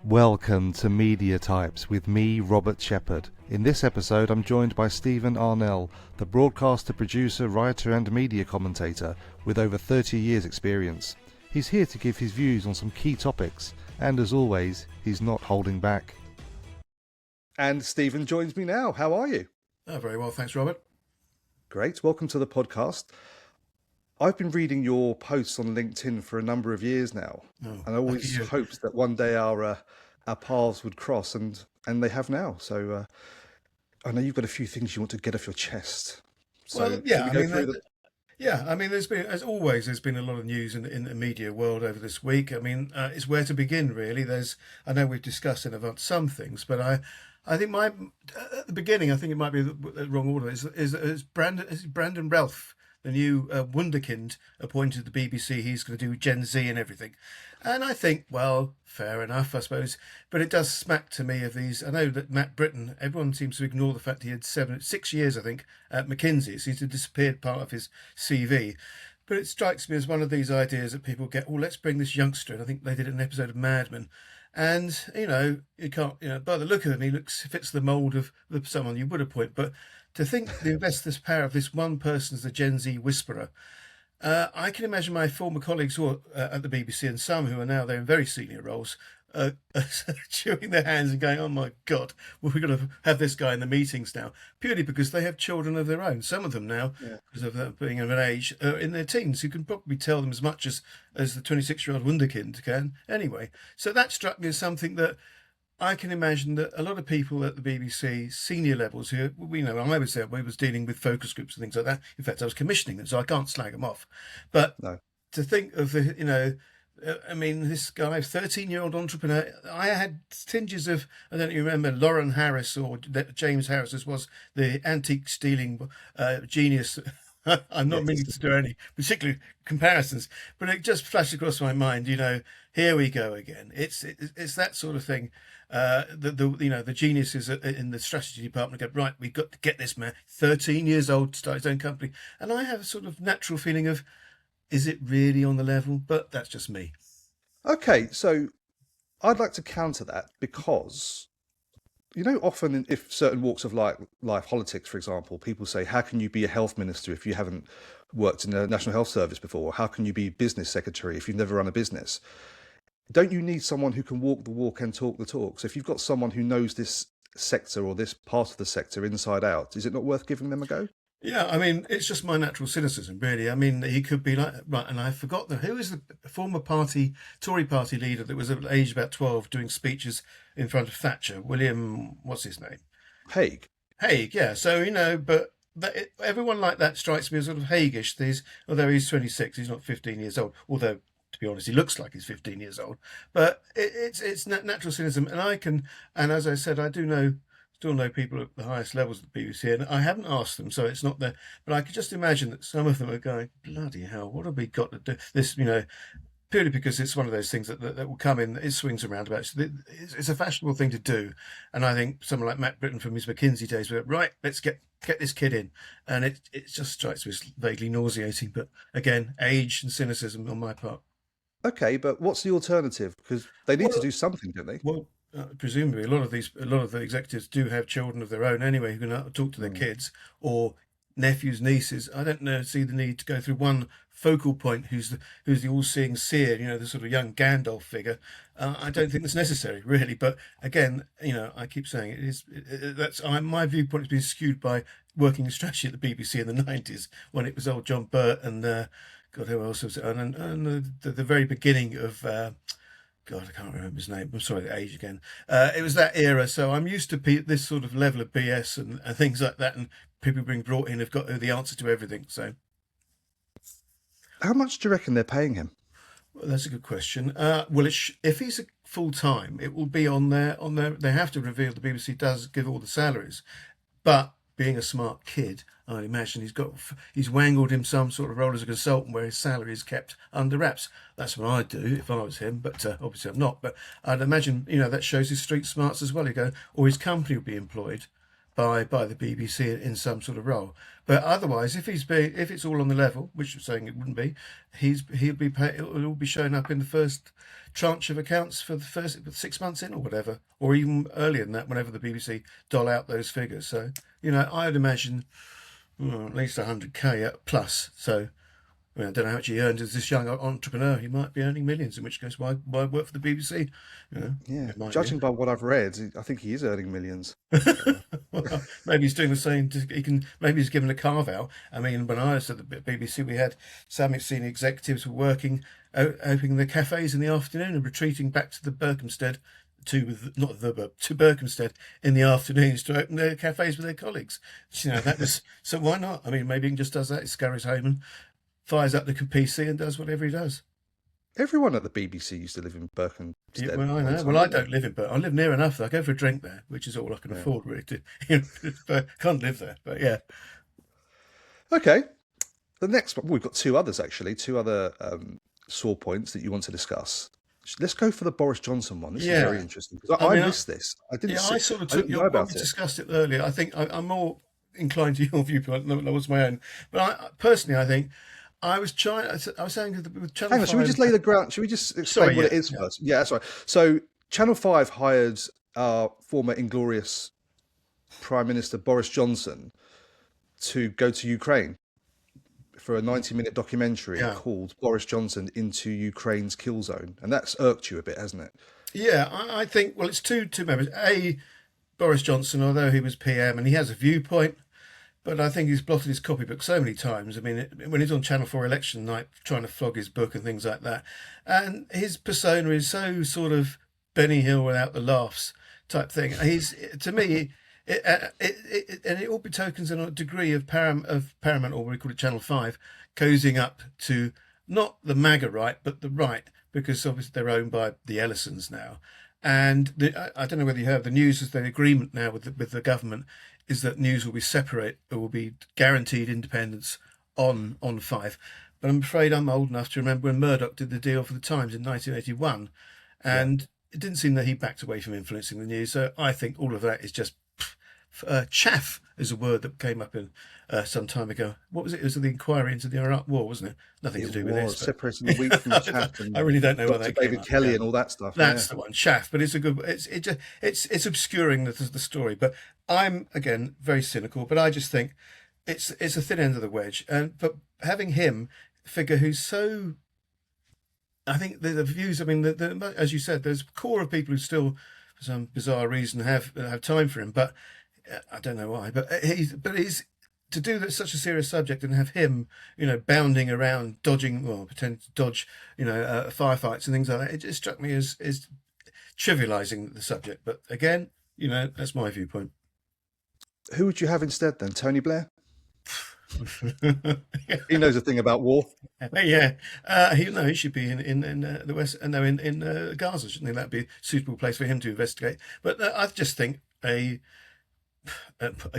Welcome to Media Types with me, Robert Shepherd. In this episode, I'm joined by Stephen Arnell, the broadcaster, producer, writer and media commentator with over 30 years experience. He's here to give his views on some key topics, and as always, he's not holding back. And Stephen joins me now. How are you? Oh, very well, thanks, Robert. Great. Welcome to the podcast. I've been reading your posts on LinkedIn for a number of years now, and I always hoped that one day our paths would cross, and they have now. So I know you've got a few things you want to get off your chest. So well, yeah, there's been, as always, there's been a lot of news in the media world over this week. I mean, it's where to begin, really. I know we've discussed in advance some things, but I think at the beginning, I think it might be the wrong order. Is Brandon Ralph, the new wunderkind appointed to the BBC? He's going to do Gen Z and everything. And I think, well, fair enough, I suppose. But it does smack to me of these. I know that Matt Britton, everyone seems to ignore the fact he had 6 years, I think, at McKinsey. So he's disappeared part of his CV. But it strikes me as one of these ideas that people get, let's bring this youngster in. I think they did an episode of Mad Men. And, you can't, by the look of him, fits the mould of someone you would appoint. But to think they invest this power of this one person as the Gen Z whisperer, I can imagine my former colleagues who are at the BBC and some who are now there in very senior roles chewing their hands and going, oh my God, we've got to have this guy in the meetings now, purely because they have children of their own. Some of them now, because of that being of an age, are in their teens, who can probably tell them as much as the 26-year-old wunderkind can anyway. So that struck me as something that I can imagine that a lot of people at the BBC senior levels who, I would say I was dealing with focus groups and things like that. In fact, I was commissioning them, so I can't slag them off. But to think of, this guy, 13-year-old entrepreneur, I had tinges of, I don't even remember, Lauren Harris or James Harris, as was the antique stealing genius. I'm not meaning to do any particular comparisons, but it just flashed across my mind, here we go again. It's that sort of thing. The geniuses in the strategy department go, right, we've got to get this man, 13 years old, to start his own company. And I have a sort of natural feeling of, is it really on the level? But that's just me. Okay, so I'd like to counter that because, often if certain walks of life, politics, for example, people say, how can you be a health minister if you haven't worked in the National Health Service before? How can you be business secretary if you've never run a business? Don't you need someone who can walk the walk and talk the talk? So if you've got someone who knows this sector or this part of the sector inside out, is it not worth giving them a go? Yeah, it's just my natural cynicism, really. He could be like, right, and I forgot who is the former Tory party leader that was at age about 12 doing speeches in front of Thatcher? William, what's his name? Hague, yeah. So, but everyone like that strikes me as sort of Hague-ish. Although he's 26, he's not 15 years old. Although, to be honest, he looks like he's 15 years old. But it's natural cynicism. And as I said, I still know people at the highest levels of the BBC, and I haven't asked them, so it's not there. But I could just imagine that some of them are going, bloody hell, what have we got to do? This, purely because it's one of those things that will come in, it swings around about. It's a fashionable thing to do. And I think someone like Matt Britton from his McKinsey days went, right, let's get this kid in. And it just strikes me as vaguely nauseating. But again, age and cynicism on my part. Okay, but what's the alternative? Because they need to do something, don't they? Well, presumably a lot of the executives do have children of their own anyway who can talk to their kids or nephews, nieces. I don't see the need to go through one focal point who's the all-seeing seer, the sort of young Gandalf figure. I don't think that's necessary, really. But again, I keep saying my viewpoint has been skewed by working in strategy at the BBC in the 90s when it was old John Burt and God, who else was it? And the very beginning of God, I can't remember his name. I'm sorry, the age again. It was that era, so I'm used to this sort of level of BS and things like that, and people being brought in have got the answer to everything. So, how much do you reckon they're paying him? Well, that's a good question. If he's a full time, it will be on their. They have to reveal the BBC does give all the salaries, but being a smart kid, I imagine he's wangled him some sort of role as a consultant where his salary is kept under wraps. That's what I'd do if I was him, but obviously I'm not. But I'd imagine, that shows his street smarts as well. Or his company would be employed. by the BBC in some sort of role. But otherwise, if it's all on the level, which I'm saying it wouldn't be, it'll all be showing up in the first tranche of accounts for the first 6 months in or whatever, or even earlier than that, whenever the BBC dole out those figures. So I'd imagine at least 100K plus. So I don't know how much he earned as this young entrepreneur. He might be earning millions, in which case, why work for the BBC? Yeah, It might judging by what I've read, I think he is earning millions. well, maybe he's doing the same. Maybe he's given a carve out. I mean, when I was at the BBC, we had some senior executives were working, opening the cafes in the afternoon and retreating back to the Berkhamsted, to Berkhamsted in the afternoons to open their cafes with their colleagues. That was so. Why not? I mean, maybe he just does that. He scurries home and fires up the PC and does whatever he does. Everyone at the BBC used to live in Berkhamsted. Yeah, well, I know. Well, I don't live in Burton. I live near enough. I go for a drink there, which is all I can afford, really. But can't live there. But yeah. Okay. The next one, we've got two others actually, two other sore points that you want to discuss. Let's go for the Boris Johnson one. This is very interesting because I missed this. I didn't. Yeah, I sort of took your. We discussed it earlier. I think I'm more inclined to your viewpoint than was my own. But I think. I was saying with Channel 5... Hang on, should we just lay the ground? Should we just explain what it is first? Yeah, that's right. So Channel 5 hired our former inglorious Prime Minister Boris Johnson to go to Ukraine for a 90-minute documentary called Boris Johnson into Ukraine's Kill Zone. And that's irked you a bit, hasn't it? Yeah, I think, well, it's two members. Boris Johnson, although he was PM and he has a viewpoint, but I think he's blotted his copybook so many times. I mean, when he's on Channel 4 election night trying to flog his book and things like that, and his persona is so sort of Benny Hill without the laughs type thing. To me, and it all betokens a degree of Paramount, or we call it Channel 5, cozying up to not the MAGA right, but the right, because obviously they're owned by the Ellisons now. And I don't know whether you heard the news is the agreement now with the government is that news will be separate, or will be guaranteed independence on 5. But I'm afraid I'm old enough to remember when Murdoch did the deal for the Times in 1981, and it didn't seem that he backed away from influencing the news. So I think all of that is just chaff, is a word that came up in some time ago. What was it? It was the inquiry into the Iraq War, wasn't it? Nothing to do with this. Separating the wheat from the chaff. I really don't know what that David Kelly and all that stuff. That's the one, chaff. But it's a good. It's obscuring the story. But I'm again very cynical. But I just think it's a thin end of the wedge. But having him figure who's so. I think the views. I mean, as you said, there's a core of people who still, for some bizarre reason, have time for him. But I don't know why. But he's to do that such a serious subject and have him, bounding around, pretending to dodge, firefights and things like that. It just struck me as trivialising the subject. But again, that's my viewpoint. Who would you have instead then? Tony Blair? He knows a thing about war. Yeah, he should be in the West. No, in Gaza, shouldn't he? That'd be a suitable place for him to investigate. But I just think a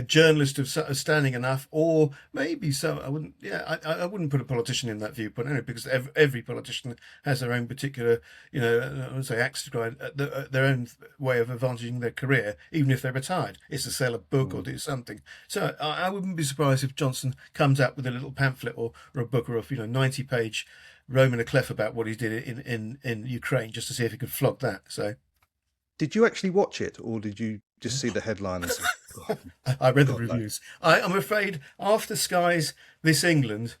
journalist of standing enough, or maybe so. I wouldn't. Yeah, I wouldn't put a politician in that viewpoint anyway, because every politician has their own particular, I would say, axe to grind, their own way of advantaging their career, even if they're retired. It's to sell a book or do something. So I wouldn't be surprised if Johnson comes out with a little pamphlet or a book or a 90-page Roman a clef about what he did in Ukraine, just to see if he could flog that. So. Did you actually watch it, or did you just see the headline and say, I read the reviews. I'm afraid after Sky's This England,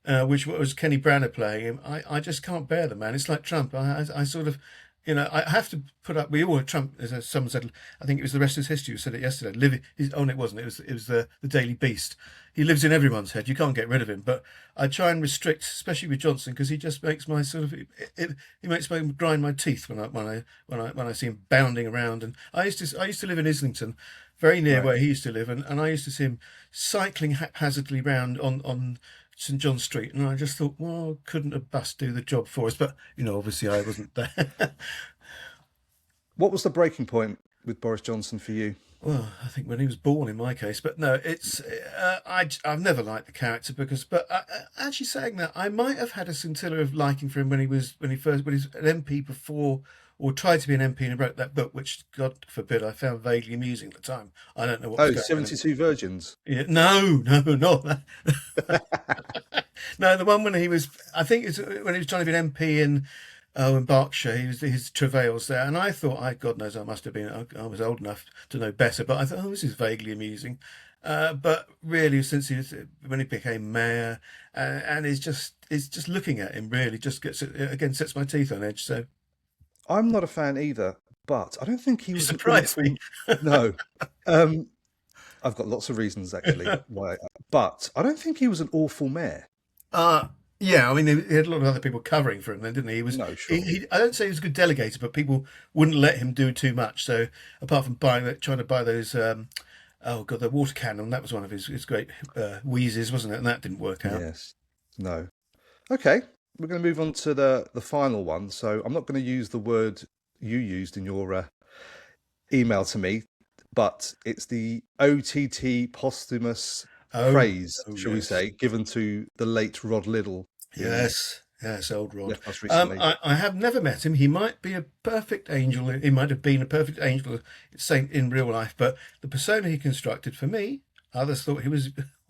which was Kenny Branagh playing him, I just can't bear the man. It's like Trump. I sort of, I have to put up. We all Trump, as someone said. I think it was The Rest Is History who said it yesterday. No, it wasn't. It was the Daily Beast. He lives in everyone's head. You can't get rid of him. But I try and restrict, especially with Johnson, because he just makes my sort of. He makes me grind my teeth when I see him bounding around. And I used to live in Islington, very near where he used to live, and I used to see him cycling haphazardly round on St John Street, and I just thought, well, couldn't a bus do the job for us? But obviously I wasn't there. What was the breaking point with Boris Johnson for you? Well, I think when he was born, in my case. But no, it's I've never liked the character But actually saying that, I might have had a scintilla of liking for him when he was an MP before or tried to be an MP and wrote that book, which God forbid I found vaguely amusing at the time. I don't know what was Oh, going on. 72 Virgins. Yeah, no, not that. No, the one when he was, I think it's when he was trying to be an MP in Berkshire, he was his travails there, and I thought, God knows, I must have been, I was old enough to know better, but I thought, this is vaguely amusing. But really, since when he became mayor, and it's just looking at him really just sets my teeth on edge. So I'm not a fan either, but I don't think he you was an surprised me. No. I've got lots of reasons actually why, but I don't think he was an awful mayor. Yeah, I mean, he had a lot of other people covering for him then, didn't he? He was. No, sure. I don't say he was a good delegator, but people wouldn't let him do too much. So apart from trying to buy those, oh god, the water cannon, that was one of his great wheezes, wasn't it? And that didn't work out. Yes. No. Okay, we're going to move on to the final one. So I'm not going to use the word you used in your email to me, but it's the OTT posthumous praise, shall we say, given to the late Rod Liddell. Yes, old Rod. Left us recently. I have never met him. He might be a perfect angel. He might have been a perfect angel saint in real life, but the persona he constructed for me, others thought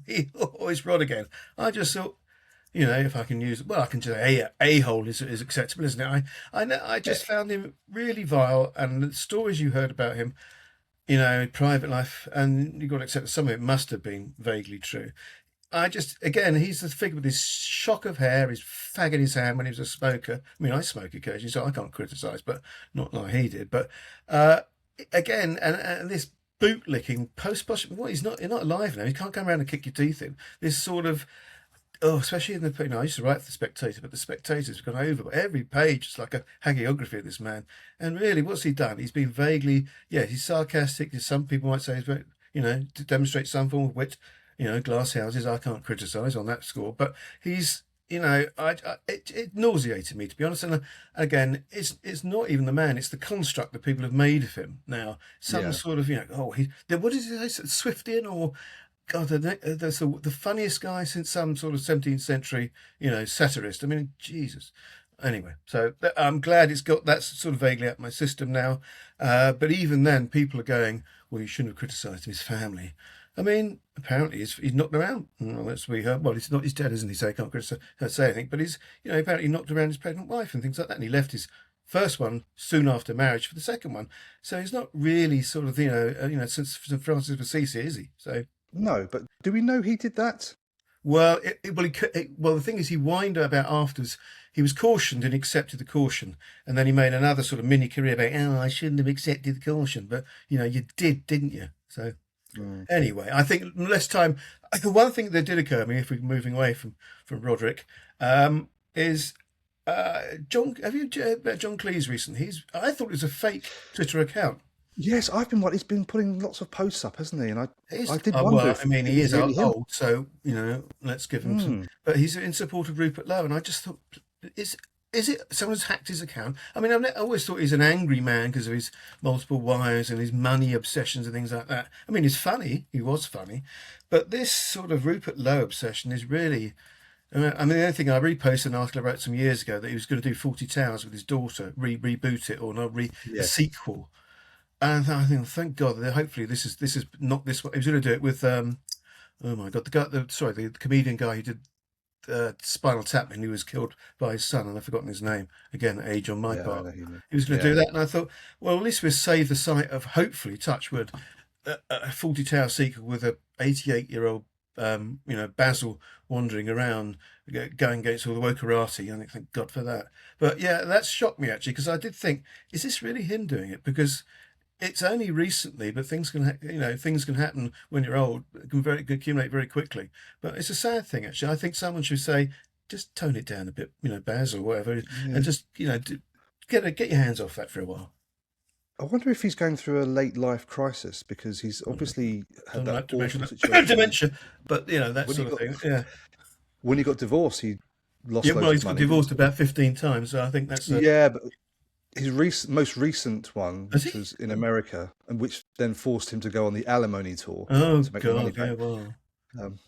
he always Rod again. I just thought, if I can use, I can just a-hole is acceptable, isn't it? I just found him really vile, and the stories you heard about him, private life, and you've got to accept that some of it must have been vaguely true. Again, he's the figure with his shock of hair, his fag in his hand when he was a smoker. I mean, I smoke occasionally, so I can't criticise, but not like he did. But again, and this bootlicking post-posthumous, you're not alive now. You can't come around and kick your teeth in. This sort of, especially in the, I used to write for The Spectator, but The Spectator's gone over. But every page is like a hagiography of this man. And really, what's he done? He's been vaguely, he's sarcastic. Some people might say, to demonstrate some form of wit. Glass houses, I can't criticise on that score. But he's, it nauseated me, to be honest. And again, it's not even the man, it's the construct that people have made of him now. Some sort of, what is it, Swiftian or... God, that's the funniest guy since some sort of 17th century, satirist. I mean, Jesus. Anyway, so I'm glad it's got that sort of vaguely out of my system now. But even then, people are going, well, you shouldn't have criticised his family. I mean, apparently he's knocked around. Well, that's what we heard. Well, he's dead, isn't he? So he can't say anything. But he's, apparently knocked around his pregnant wife and things like that. And he left his first one soon after marriage for the second one. So he's not really sort of, since Francis of Assisi, is he? So. No, but do we know he did that? Well, the thing is, he whined about afterwards. He was cautioned and accepted the caution, and then he made another sort of mini career about, I shouldn't have accepted the caution, but you did, didn't you? So anyway, I think less time. One thing that did occur to me, if we're moving away from Roderick, is John. Have you met John Cleese recently? I thought it was a fake Twitter account. Yes, he's been putting lots of posts up, hasn't he? And I did wonder. He is really old, so let's give him some. But he's in support of Rupert Lowe, and I just thought, is it someone's hacked his account? I mean, I always thought he's an angry man because of his multiple wives and his money obsessions and things like that. I mean, he's funny. He was funny, but this sort of Rupert Lowe obsession is really. I mean, the only thing I reposted an article I wrote some years ago that he was going to do 40 Towers with his daughter, reboot it or not, a sequel. And I think, thank God, that hopefully this is not this one. He was going to do it with, oh my God, the comedian guy who did Spinal Tap, and he was killed by his son, and I've forgotten his name. Again, age on my part. He was going to do that, and I thought, well, at least we'll save the sight of, hopefully, touchwood, a 40 Tower sequel with a 88-year-old, Basil wandering around, going against all the wokerati. I thank God for that. But yeah, that shocked me actually, because I did think, is this really him doing it? Because it's only recently, but things can happen when you're old. It can accumulate very quickly. But it's a sad thing, actually. I think someone should say, just tone it down a bit, Baz or whatever, and just get your hands off that for a while. I wonder if he's going through a late life crisis, because he's obviously had that awful situation. Dementia, but that sort of thing. Yeah. When he got divorced, he lost. Yeah, well, he's got divorced about 15 times, so I think that's. But his most recent one, which was in America, and which then forced him to go on the alimony tour. Oh, to make God, money back. yeah, well.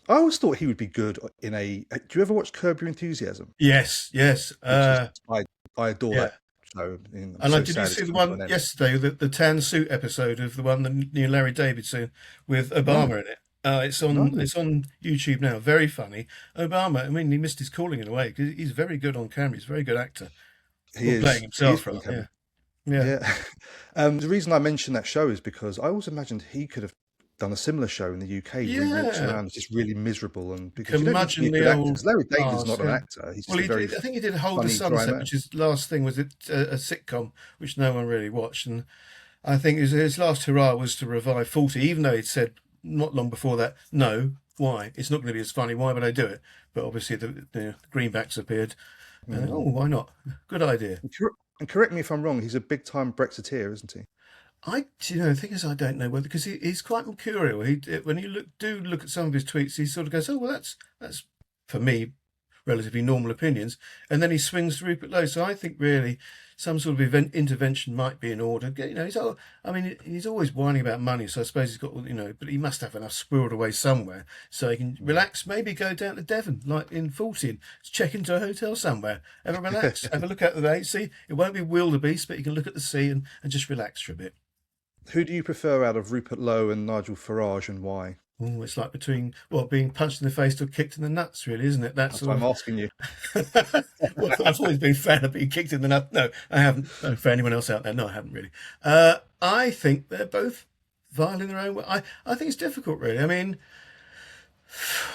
I always thought he would be good in a. Do you ever watch Curb Your Enthusiasm? Yes. I adore that show. And I'm And so did you sad it's see the come to one an end. yesterday, the tan suit episode of the one, the new Larry David soon with No, Obama in it? no, It's on YouTube now. Very funny. Obama, I mean, he missed his calling in a way because he's very good on camera. He's a very good actor. he Well, playing is. He is himself, good on right? Yeah, camera. yeah. Yeah. The reason I mentioned that show is because I always imagined he could have done a similar show in the UK where he walks Yeah, around just really miserable, and because you don't need to be a curmudgeonly good actor. old Because Larry David's arse. not an Yeah. actor; he's Well, just a very I think he did Hold the funny, dry Sunset, man. which his last thing was a sitcom, which no one really watched. And I think his last hurrah was to revive 40, even though he'd said not long before that, no, why? It's not going to be as funny. Why would I do it? But obviously the greenbacks appeared. And, oh, Mm. why not? Good idea. And correct me if I'm wrong. He's a big time Brexiteer, isn't he? The thing is, I don't know whether because he's quite mercurial. When you look at some of his tweets, he sort of goes, "Oh, well, that's for me relatively normal opinions," and then he swings to Rupert Lowe. So I think really some sort of intervention might be in order. He's always whining about money, so I suppose he's got, but he must have enough squirreled away somewhere so he can relax. Maybe go down to Devon, like in 14, check into a hotel somewhere, have a relax, have a look out the day. See, it won't be wildebeest, but you can look at the sea and just relax for a bit. Who do you prefer out of Rupert Lowe and Nigel Farage, and why? Oh, it's like between being punched in the face or kicked in the nuts, really, isn't it? That That's sort what I'm of. asking you. Well, I've always been a fan of being kicked in the nuts. No, I haven't. No, for anyone else out there, no, I haven't really. I think they're both vile in their own way. I think it's difficult, really. I mean,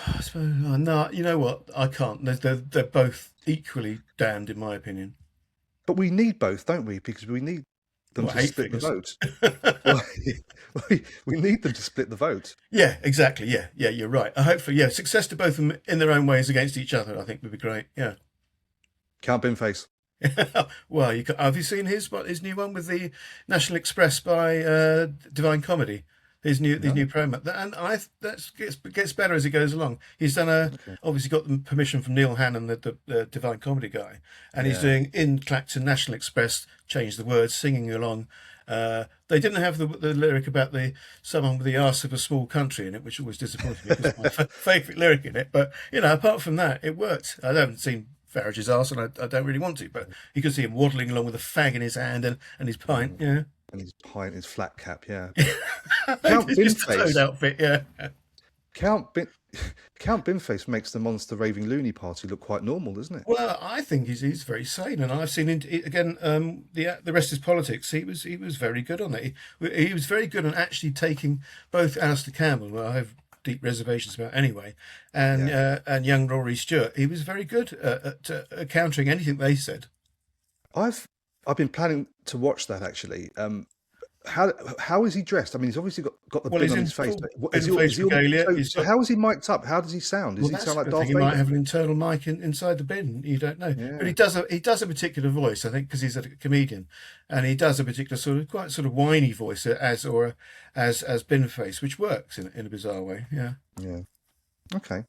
I suppose no. You know what? I can't. They're both equally damned, in my opinion. But we need both, don't we? Because we need them Well, to hate split the figures. vote. Well, we need them to split the vote. Yeah, exactly. Yeah, you're right. Hopefully, yeah, success to both of them in their own ways against each other, I think would be great. Yeah. Count Binface. Well, have you seen his new one with the National Express by Divine Comedy? His new No. promo, and that gets better as it goes along. He's done Okay. obviously got the permission from Neil Hannon, the Divine Comedy guy, and he's Yeah. doing in Clacton National Express, change the words, singing along. They didn't have the lyric about someone with the arse of a small country in it, which always disappointed me. It's my favourite lyric in it, but apart from that, it worked. I haven't seen Farage's arse, and I don't really want to, but you can see him waddling along with a fag in his hand and his pint. Yeah. And his pint, his flat cap, yeah. Count just a toad outfit, yeah. Count Binface makes the Monster Raving Loony Party look quite normal, doesn't it? Well, I think he's very sane, and I've seen again. The rest is politics. He was very good on that. He was very good on actually taking both Alistair Campbell, who I have deep reservations about anyway, and young Rory Stewart. He was very good at countering anything they said. I've been planning to watch that actually. How is he dressed? I mean, he's obviously got the Well, bin he's on in his face. full Is bin-face he all- regalia. so, He's so got- how is he mic'd up? How does he sound? Does Well, he that's sound like the Darth thing. He might Vader? have an internal mic inside the bin. You don't know, Yeah. but he does a particular voice. I think because he's a comedian, and he does a particular quite sort of whiny voice as bin face, which works in a bizarre way. Yeah. Yeah. Okay.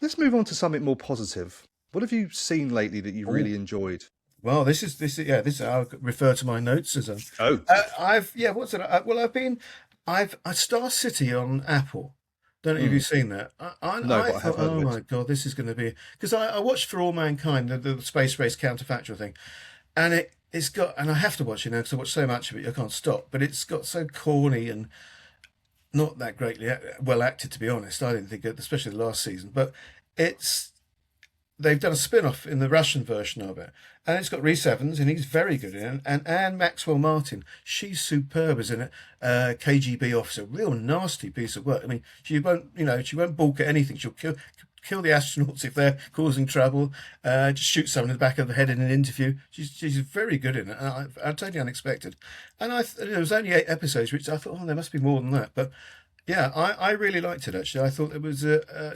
Let's move on to something more positive. What have you seen lately that you've really enjoyed? Well, this is I'll refer to my notes as a. Oh, What's it? I Star City on Apple. Don't know if you've seen that. I No, but I have thought, heard of oh it. my God, this is going to be because I watched For All Mankind, the space race counterfactual thing, and it's got, and I have to watch it now because I watch so much of it, I can't stop. But it's got so corny and not that greatly well acted, to be honest. I didn't think it, especially the last season, but they've done a spin-off in the Russian version of it, and it's got Rhys Evans, and he's very good in it, and Anne Maxwell Martin, she's superb as in it, KGB officer, real nasty piece of work. I mean, she won't balk at anything. She'll kill the astronauts if they're causing trouble, just shoot someone in the back of the head in an interview. She's very good in it, and I totally unexpected. And there was only 8 episodes, which I thought, oh, there must be more than that, but yeah, I really liked it, actually. I thought it was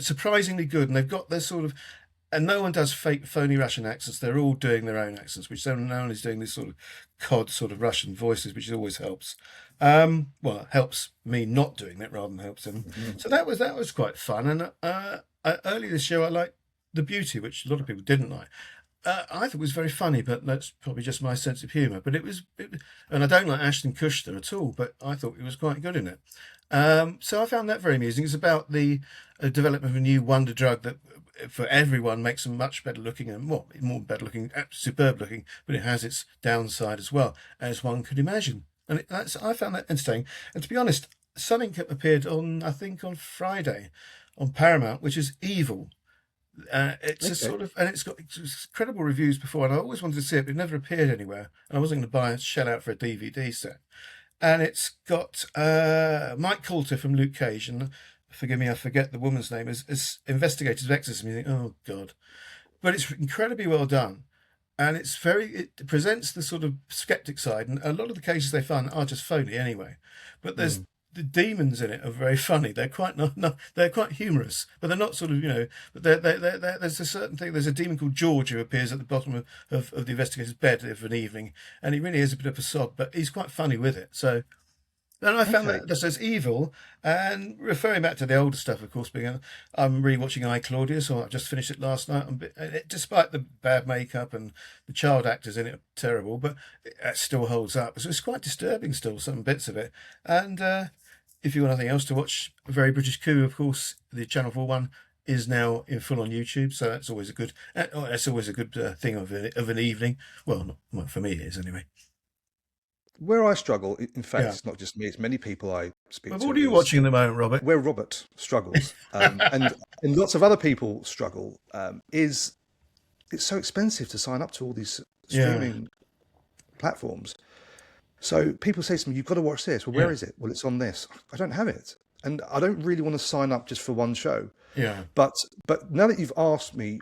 surprisingly good, and they've got their sort of. And no one does fake, phony Russian accents. They're all doing their own accents, which no one is doing this sort of cod sort of Russian voices, which always helps. Well, it helps me not doing that rather than helps them. Mm-hmm. So that was quite fun. And early this year, I liked The Beauty, which a lot of people didn't like. I thought it was very funny, but that's probably just my sense of humour. But and I don't like Ashton Kutcher at all, but I thought he was quite good in it. So I found that very amusing. It's about the development of a new wonder drug that for everyone makes them much better looking and more better looking, superb looking, but it has its downside as well, as one could imagine. And I found that entertaining. And to be honest, something appeared on, I think, on Friday on Paramount, which is Evil. It's a Okay. sort of, and it's got incredible reviews before, and I always wanted to see it, but it never appeared anywhere. And I wasn't going to shell out for a DVD set. And it's got Mike Coulter from Luke Cage, and forgive me, I forget the woman's name, as investigators of exorcism. You think, oh God, but it's incredibly well done, and it presents the sort of skeptic side, and a lot of the cases they find are just phony anyway. But there's the demons in it are very funny. They're quite they're quite humorous, but they're not sort of, But there's a certain thing. There's a demon called George who appears at the bottom of the investigator's bed of an evening, and he really is a bit of a sod, but he's quite funny with it. So. And I found that just as evil, and referring back to the older stuff, of course, I'm rewatching I, Claudia, so I just finished it last night. Despite the bad makeup and the child actors in it are terrible, but it still holds up. So it's quite disturbing still, some bits of it. And if you want nothing else to watch, A Very British Coup, of course, the Channel 4 one is now in full on YouTube, so that's always a good. That's always a good thing of an evening. Well, for me it is anyway. Where I struggle, in fact, it's not just me; it's many people I speak to. What are you watching at the moment, Robert? Where Robert struggles, and lots of other people struggle, is it's so expensive to sign up to all these streaming platforms. So people say to me, "You've got to watch this." Well, where is it? Well, it's on this. I don't have it, and I don't really want to sign up just for one show. Yeah. But now that you've asked me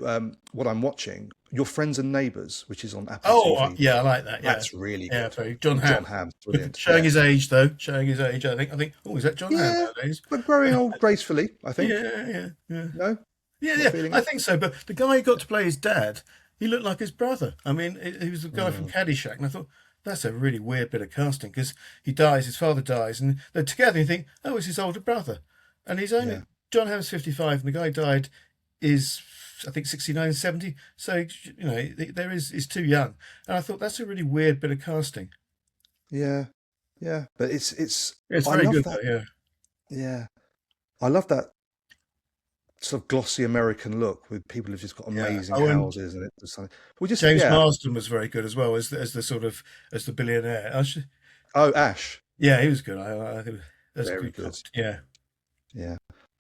what I'm watching, Your Friends and Neighbours, which is on Apple TV. Yeah, I like that. Yeah, that's really good. Yeah, John Hamm. John Hamm, brilliant. Showing his age, though. Showing his age, I think. Oh, is that John Hamm nowadays? But growing old gracefully, I think. Yeah. No? Yeah. I think so. But the guy who got to play his dad, he looked like his brother. I mean, he was the guy from Caddyshack, and I thought, that's a really weird bit of casting, because he dies, his father dies, and they're together, and you think, oh, it's his older brother. And he's only... John Hamm's 55, and the guy died is, I think, 69, 70. So, he's too young. And I thought, that's a really weird bit of casting. Yeah. But it's very good, though, Yeah. I love that sort of glossy American look with people who've just got amazing houses and it's something. James Marsden was very good as well as the billionaire. Ash. Yeah, he was good. I think that's very good. Yeah.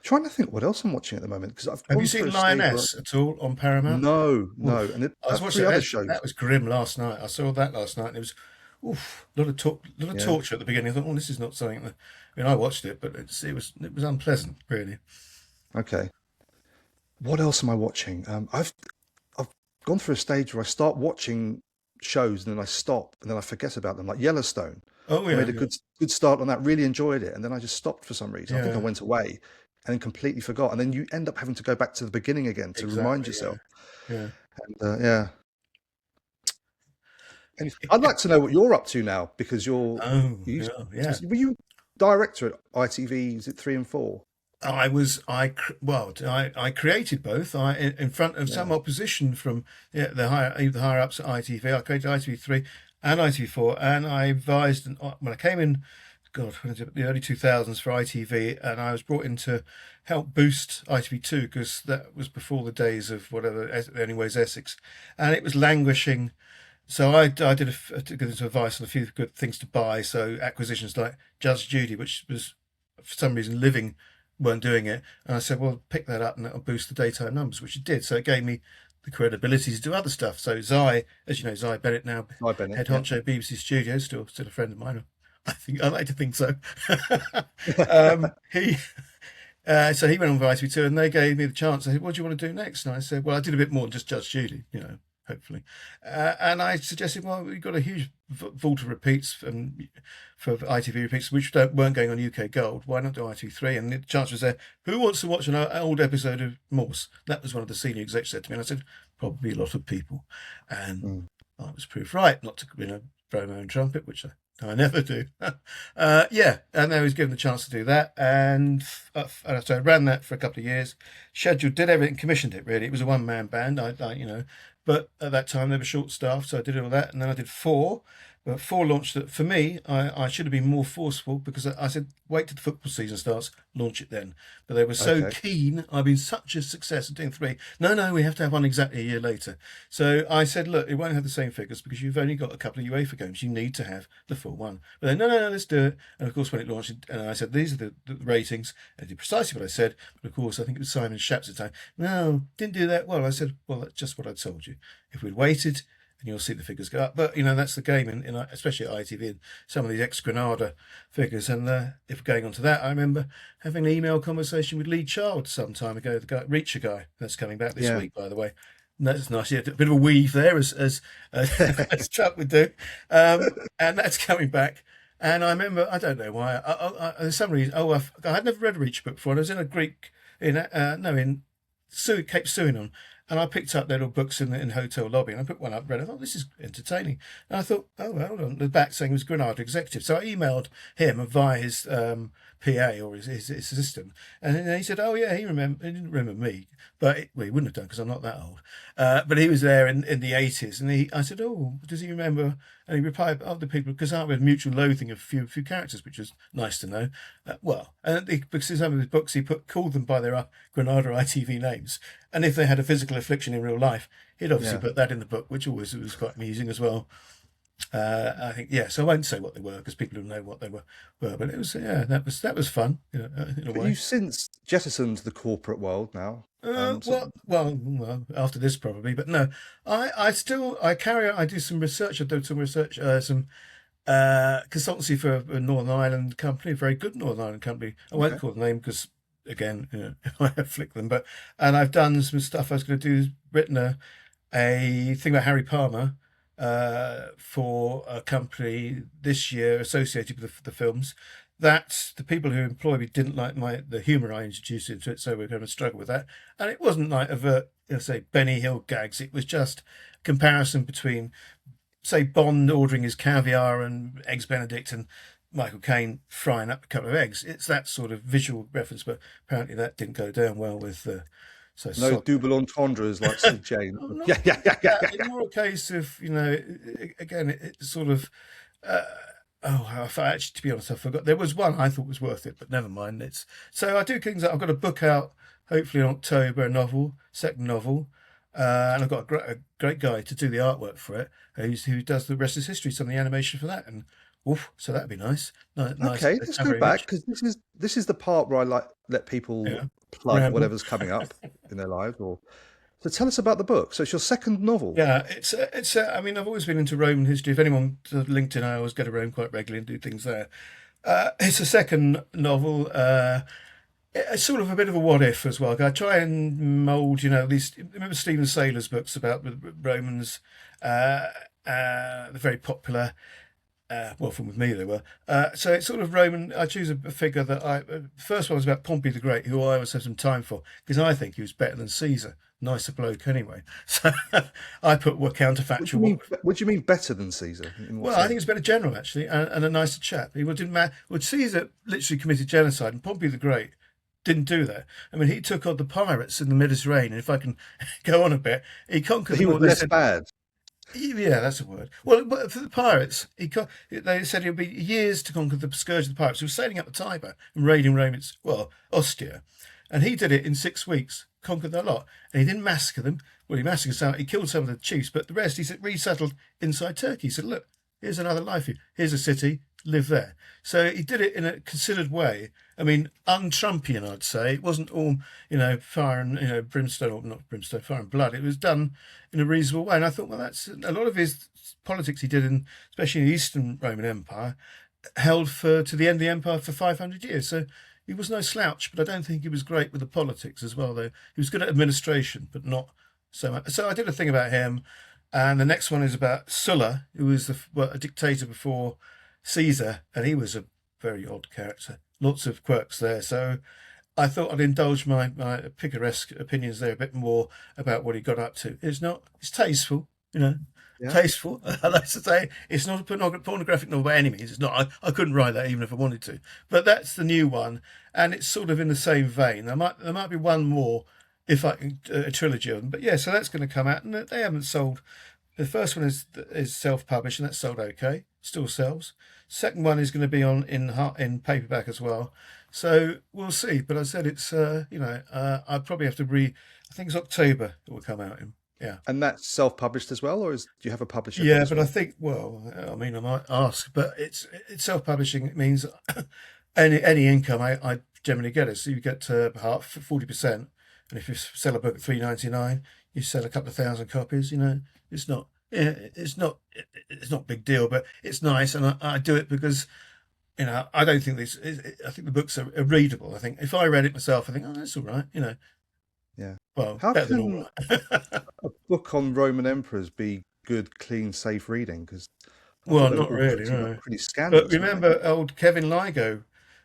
I'm trying to think what else I'm watching at the moment, because have you seen Lioness at all on Paramount? No. And I was watching other shows. That was grim last night. I saw that last night, and it was a lot of torture at the beginning. I thought, this is not something that. I mean, I watched it, but it was unpleasant, really. Okay. What else am I watching? I've gone through a stage where I start watching shows and then I stop and then I forget about them, like Yellowstone. Oh yeah, I made a good start on that. Really enjoyed it, and then I just stopped for some reason. I think I went away and then completely forgot, and then you end up having to go back to the beginning again to remind yourself. Yeah. And And I'd like to know what you're up to now, because you're. Were you director at ITV? Is it 3 and 4? I created both. In front of some opposition from the higher ups at ITV. I created ITV3 and ITV4, and I advised when I came in, the early 2000s for ITV, and I was brought in to help boost ITV2, because that was before the days of whatever Anyways Essex, and it was languishing. So I did give some advice on a few good things to buy. So acquisitions like Judge Judy, which was for some reason Living weren't doing it, and I said, well, pick that up and that'll boost the daytime numbers, which it did. So it gave me the credibility to do other stuff. So Zai, as you know, Zai Bennett now, head honcho BBC Studios, still a friend of mine. I like to think so. So he went on for ITV2, and they gave me the chance. They said, what do you want to do next? And I said, well, I did a bit more than just Judge Judy, hopefully. And I suggested, well, we've got a huge vault of repeats for ITV repeats, which weren't going on UK Gold. Why not do ITV3? And the chance was there. Who wants to watch an old episode of Morse? That was one of the senior execs said to me. And I said, probably a lot of people. And I was proved right, not to blow my own trumpet, which I never do. And I was given the chance to do that. And so I ran that for a couple of years, scheduled, did everything, commissioned it, really. It was a one-man band, but at that time they were short-staffed, so I did all that. And then I did 4, But 4 launched it. For me, I should have been more forceful because I said, wait till the football season starts, launch it then. But they were so Okay. keen. I've been such a success at doing 3. No, we have to have one exactly a year later. So I said, look, it won't have the same figures because you've only got a couple of UEFA games. You need to have the full one. But then, no, let's do it. And of course, when it launched, and I said, these are the ratings. I did precisely what I said. But of course, I think it was Simon Shapps at the time. No, didn't do that well. I said, well, that's just what I told you. If we'd waited, and you'll see the figures go up. But, that's the game, especially at ITV, and some of these ex-Granada figures. And if going on to that, I remember having an email conversation with Lee Child some time ago, the guy, Reacher guy, that's coming back this Yeah. week, by the way. And that's nice. Yeah, a bit of a weave there, as Chuck would do. And that's coming back. And I remember, I don't know why, there's some reason, I had never read a Reacher book before. And I was in a Greek, in Cape Suinon, and I picked up their little books in the hotel lobby, and I put one up, read it. I thought, this is entertaining. And I thought, oh, hold on, the back saying it was Granada Executive. So I emailed him via his PA or his assistant, and then he said, oh yeah, he didn't remember me, but he wouldn't have done because I'm not that old. But he was there in the 80s, and I said, oh, does he remember? And he replied, oh, the people, because I had mutual loathing of a few characters, which was nice to know. Because in some of his books, he called them by their Granada ITV names. And if they had a physical affliction in real life, he'd obviously Yeah. put that in the book, which always was quite amusing as well. I think, yeah. So I won't say what they were because people will know what they were. But it was, that was fun, in a But way. you've since jettisoned the corporate world now. So Well, after this probably, but no, I carry on. I do some research. I do some research, some consultancy for a Northern Ireland company, a very good Northern Ireland company. I won't okay. call the name because, again, I afflict them. And I've done some stuff. I was going to do, written a thing about Harry Palmer for a company this year associated with the films. That the people who employed me didn't like the humour I introduced into it, so we're going to struggle with that. And it wasn't like say Benny Hill gags. It was just comparison between, say, Bond ordering his caviar and eggs Benedict and Michael Caine frying up a couple of eggs. It's that sort of visual reference, but apparently that didn't go down well with. No double entendres like Sid Jane. I'm not Yeah. it's more a case of, again, it's sort of. Actually, to be honest, I forgot. There was one I thought was worth it, but never mind. So I do things. I've got a book out, hopefully in October, a novel, second novel, and I've got a great guy to do the artwork for it, who does the rest of history, some of the animation for that, and so that'd be nice. Nice Okay, let's go cover back image. because this is the part where I let people Yeah, plug ramble. whatever's coming up in their lives. So tell us about the book. So it's your second novel. Yeah, it's. I mean, I've always been into Roman history. If anyone to LinkedIn, I always go to Rome quite regularly and do things there. It's a second novel. It's sort of a bit of a what if as well. I try and mould, these. Remember Stephen Saylor's books about the Romans? They're very popular. Well, from with me they were. So it's sort of Roman. I choose a figure that the first one was about Pompey the Great, who I always have some time for because I think he was better than Caesar. Nicer bloke anyway. So I put What do you counterfactual. mean? What do you mean better than Caesar? In what Well, I think sense? he's a better general actually, and a nicer chap. He didn't matter. Well, Caesar literally committed genocide, and Pompey the Great didn't do that. I mean, he took on the pirates in the Mediterranean. If I can go on a bit, he conquered He them was all. They less said, bad. yeah, that's a word. Well, but for the pirates, they said it would be years to conquer the scourge of the pirates. He was sailing up the Tiber and raiding Rome, Ostia. And he did it in 6 weeks, conquered their lot. And he didn't massacre them. Well, he massacred some, he killed some of the chiefs, but the rest he said resettled inside Turkey. He said, look, here's another life here. Here's a city, live there. So he did it in a considered way. I mean, un-Trumpian, I'd say. It wasn't all, fire and, brimstone, or not brimstone, fire and blood. It was done in a reasonable way. And I thought, well, that's a lot of his politics he did, especially in the Eastern Roman Empire, held to the end of the empire for 500 years. So he was no slouch, but I don't think he was great with the politics as well, though. He was good at administration, but not so much. So I did a thing about him. And the next one is about Sulla, who was a dictator before Caesar, and he was a very odd character. Lots of quirks there. So I thought I'd indulge my picaresque opinions there a bit more about what he got up to. It's tasteful, Yeah. tasteful. I like to say it's not a pornographic novel by any means. It's not. I couldn't write that even if I wanted to. But that's the new one, and it's sort of in the same vein. There might be one more if I can, a trilogy of them. But yeah, so that's going to come out, and they haven't sold The first one is self-published, and that's sold okay, still sells. Second one is going to be on in paperback as well. So we'll see. But I said it's I'd probably have to I think it's October it will come out in. Yeah. And that's self-published as well, or do you have a publisher for Yeah, this but I one? think, well, I mean, I might ask, but it's self-publishing. It means any income I generally get it. So you get half 40%, and if you sell a book at 3.99, you sell a couple of thousand copies. It's not, yeah, it's not a big deal, but it's nice, and I do it because I don't think I think the books are readable. I think if I read it myself, I think, oh, that's all right. Yeah. Well, How better than all can right. a book on Roman emperors be good, clean, safe reading? Because I thought Well, they were not all really, pretty, no. pretty But scandalous, weren't they? remember old Kevin Ligo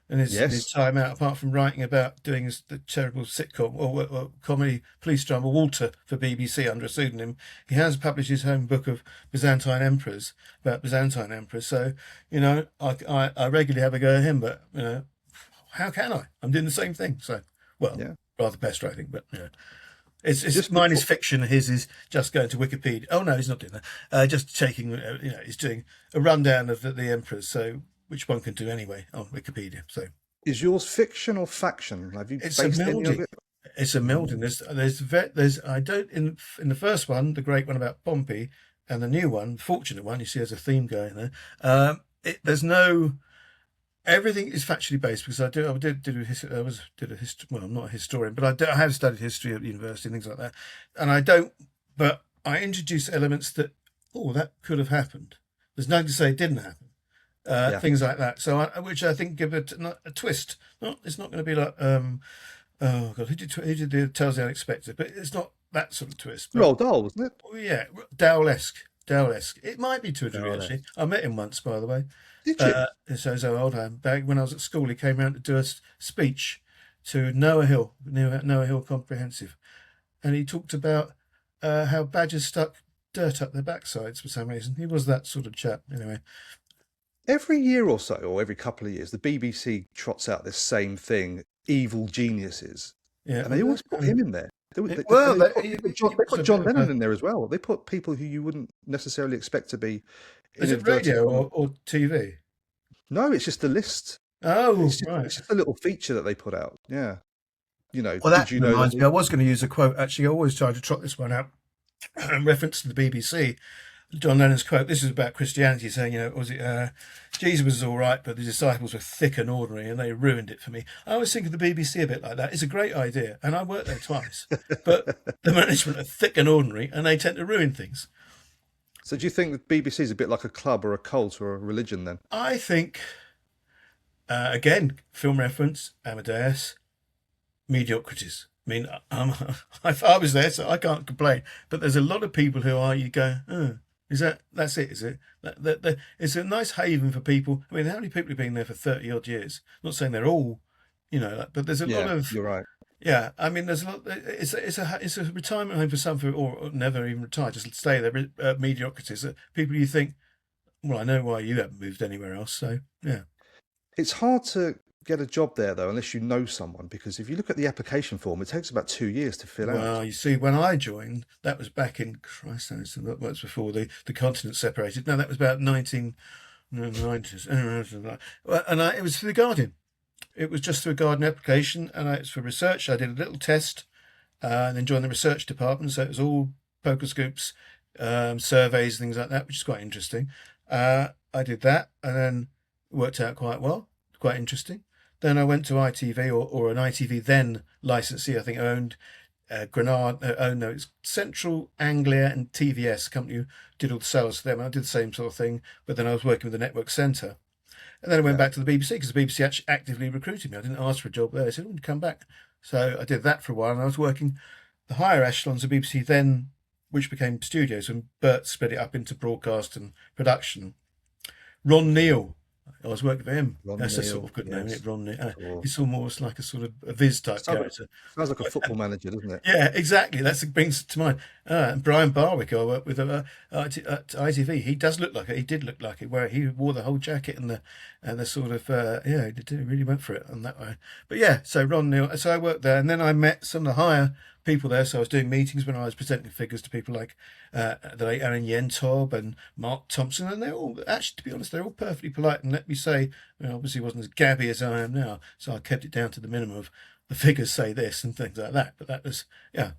in his Yes. time out, apart from writing about doing the terrible sitcom or comedy police drama Walter for BBC under a pseudonym, he has published his own book of Byzantine emperors, about Byzantine emperors. So, I regularly have a go at him, but, how can I? I'm doing the same thing. So, well, Yeah. rather best, I think, but, it's Just mine is before. fiction. His is just going to Wikipedia. Oh no, he's not doing that. Just taking, he's doing a rundown of the emperors. So which one can do anyway on Wikipedia. So Is yours fiction or faction? Have you it's a based any of melding. it? It's a melding. There's I don't in the first one, the great one about Pompey, and the new one, the fortunate one. You see, there's a theme going there. There's no. Everything is factually based because I did a history. Well, I'm not a historian, but I have studied history at university and things like that. And I don't, but I introduce elements that that could have happened. There's nothing to say it didn't happen. Yeah. Things like that. So which I think give it a twist. It's not going to be like oh god, who did the Tales of the Unexpected? But it's not that sort of twist. But Roald Dahl, wasn't it? yeah, Dowlesque. Dowlesque. It might be to a degree Dahl-esque. actually. I met him once, by the way. Did you? So old. Back when I was at school, he came around to do a speech to Noah Hill, Noah Hill Comprehensive, and he talked about how badgers stuck dirt up their backsides for some reason. He was that sort of chap, anyway. Every year or so, or every couple of years, the BBC trots out this same thing: evil geniuses, Yeah. and they always put him in there. Well, They put John Lennon in there as well. They put people who you wouldn't necessarily expect to be in is it inverted radio commas. or TV? No, it's just a list. Oh, It's right. just a little feature that they put out. Yeah. Well, Did that you know that reminds me. I was going to use a quote. Actually, I always try to trot this one out in reference to the BBC. John Lennon's quote. This is about Christianity, saying, was it Jesus was all right, but the disciples were thick and ordinary, and they ruined it for me. I always think of the BBC a bit like that. It's a great idea, and I worked there twice, but the management are thick and ordinary, and they tend to ruin things. So do you think the BBC is a bit like a club or a cult or a religion then? I think, again, film reference, Amadeus, mediocrities. I mean, I was there, so I can't complain. But there's a lot of people who you go, oh, that's it, is it? It's a nice haven for people. I mean, how many people have been there for 30 odd years? I'm not saying they're all, but there's a lot Yeah, of, you're right. yeah. I mean, there's a lot. It's a retirement home for some, or never even retire, just stay there. Mediocrities, people you think, well, I know why you haven't moved anywhere else. So yeah. It's hard to get a job there though, unless you know someone, because if you look at the application form, it takes about 2 years to fill out. Well, you see, when I joined, that was back in Christ, that was before the continent separated. No, that was about 1990s. And it was for the Guardian. It was just through a Guardian application, and it's for research. I did a little test, and then joined the research department. So it was all poker scoops, surveys, things like that, which is quite interesting. I did that, and then it worked out quite well, quite interesting. Then I went to ITV or an ITV then licensee, I think owned Granada. No, it's Central Anglia and TVS, company who did all the sales for them. I did the same sort of thing, but then I was working with the network centre. And then I went Yeah. back to the BBC because the BBC actually actively recruited me. I didn't ask for a job there. They said, "Oh, come back." So I did that for a while, and I was working the higher echelons of BBC then, which became studios, and Bert split it up into broadcast and production. Ron Neal, I was working for him. Ron That's a sort Neal, of good name, isn't yes, it? Ron Neal. sure. He's almost like a sort of a Viz type Sounds like, character. sounds like a football manager, doesn't it? Yeah, exactly. That's what brings it to mind. And Brian Barwick, I worked with at ITV. He does look like it. He did look like it, where he wore the whole jacket and the sort of yeah, he really went for it on that way. But yeah, so Ron Neal. So I worked there, and then I met some of the higher people there. So I was doing meetings when I was presenting figures to people like the late Aaron Yentob and Mark Thompson, and they're all actually, to be honest, they're all perfectly polite. And let me say, obviously wasn't as gabby as I am now, so I kept it down to the minimum of the figures say this and things like that. But that was, yeah.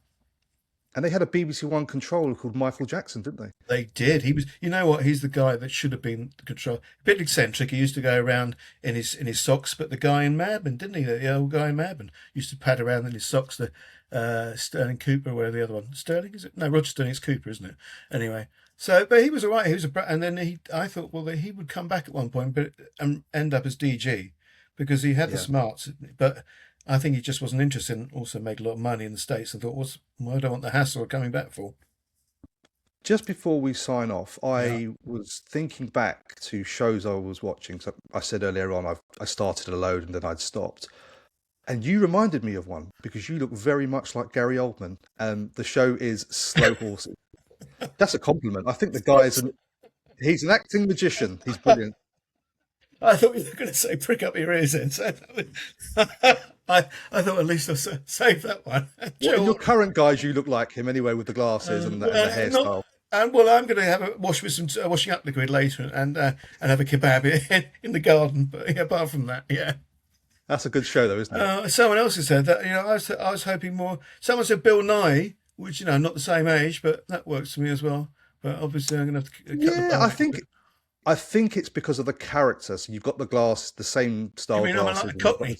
And they had a BBC One controller called Michael Jackson, didn't they? They did. He was, you know what? He's the guy that should have been the control. A bit eccentric. He used to go around in his socks, but the guy in Madman, didn't he? The old guy in Madman used to pad around in his socks. The Sterling Cooper, where the other one? Sterling, is it? No, Roger Sterling's Cooper, isn't it? Anyway, so but he was all right. He was and then I thought, well, that he would come back at one point, but end up as DG because he had the smarts, but. I think he just wasn't interested and also made a lot of money in the States and thought, well, I don't want the hassle of coming back for. Just before we sign off, I was thinking back to shows I was watching. So I said earlier on, I started a load and then I'd stopped. And you reminded me of one because you look very much like Gary Oldman. And the show is Slow Horses. That's a compliment. I think the guy he's an acting magician. He's brilliant. I thought you were going to say prick up your ears then. So I thought at least I'll save that one. Well, in your current guys, you look like him anyway with the glasses and the hairstyle. Well, I'm going to have a wash with some washing up liquid later and have a kebab in the garden. But yeah, apart from that, yeah. That's a good show, though, isn't it? Someone else has said that. I was hoping more. Someone said Bill Nye, which not the same age, but that works for me as well. But obviously, I'm going to have to cut the I think it's because of the character. So you've got the same style glasses. Like a Cockney?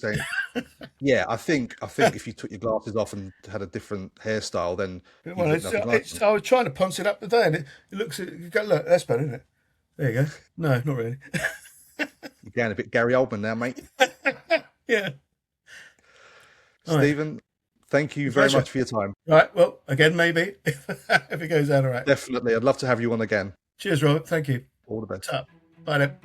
Yeah, I think if you took your glasses off and had a different hairstyle, then well, I was trying to ponce it up today, and it looks. Look, that's better, isn't it? There you go. No, not really. You're getting a bit Gary Oldman now, mate. Yeah. Stephen, thank you very much for your time. Right. Well, again, maybe if it goes out all right. Definitely, I'd love to have you on again. Cheers, Robert. Thank you. All the best. Bye then.